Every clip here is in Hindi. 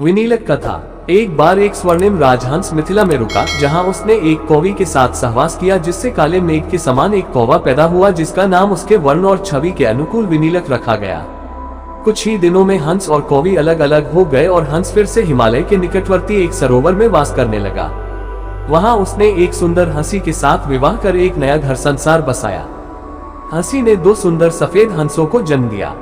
विनीलक कथा। एक बार एक स्वर्णिम राजहंस मिथिला में रुका, जहां उसने एक कौवी के साथ सहवास किया, जिससे काले मेघ के समान एक कौवा पैदा हुआ, जिसका नाम उसके वर्ण और छवि के अनुकूल विनीलक रखा गया। कुछ ही दिनों में हंस और कौवी अलग अलग हो गए और हंस फिर से हिमालय के निकटवर्ती एक सरोवर में वास करने लगा। वहां उसने एक सुंदर हंसी के साथ विवाह कर एक नया घर संसार बसाया। हंसी ने 2 सुंदर सफेद हंसों को जन्म दिया।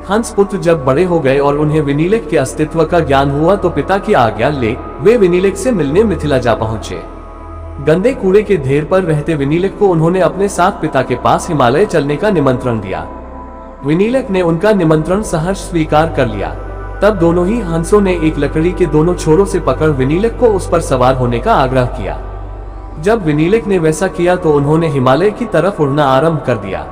हंस पुत्र जब बड़े हो गए और उन्हें विनीलक के अस्तित्व का ज्ञान हुआ तो पिता की आज्ञा ले वे विनीलक से मिलने मिथिला जा पहुंचे। गंदे कूड़े के ढेर पर रहते विनीलक को उन्होंने अपने साथ पिता के पास हिमालय चलने का निमंत्रण दिया। विनीलक ने उनका निमंत्रण सहर्ष स्वीकार कर लिया। तब दोनों ही हंसों ने एक लकड़ी के दोनों छोरों से पकड़ विनीलक को उस पर सवार होने का आग्रह किया। जब विनीलक ने वैसा किया तो उन्होंने हिमालय की तरफ उड़ना आरंभ कर दिया।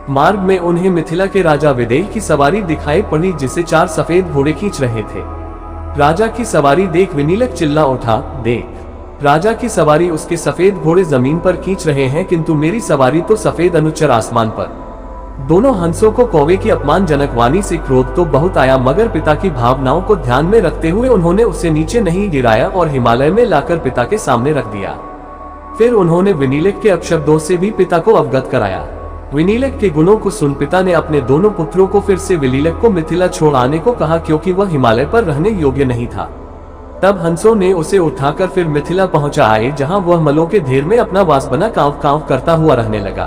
मार्ग में उन्हें मिथिला के राजा विदेह की सवारी दिखाई पड़ी, जिसे 4 सफेद घोड़े खींच रहे थे। राजा की सवारी देख विनीलक चिल्ला उठा, देख, राजा की सवारी उसके सफेद घोड़े जमीन पर खींच रहे हैं, किंतु मेरी सवारी तो सफेद अनुचर आसमान पर। दोनों हंसों को कौवे की अपमानजनक वाणी से क्रोध तो बहुत आया, मगर पिता की भावनाओं को ध्यान में रखते हुए उन्होंने उसे नीचे नहीं गिराया और हिमालय में लाकर पिता के सामने रख दिया। फिर उन्होंने विनीलक के अपशब्दों से भी पिता को अवगत कराया। विनीलक के गुणों को सुन पिता ने अपने दोनों पुत्रों को फिर से विनीलक को मिथिला छोड़ आने को कहा, क्योंकि वह हिमालय पर रहने योग्य नहीं था। तब हंसों ने उसे उठाकर फिर मिथिला पहुंचा आए, जहां वह मलों के ढेर में अपना वास बना कांव कांव करता हुआ रहने लगा।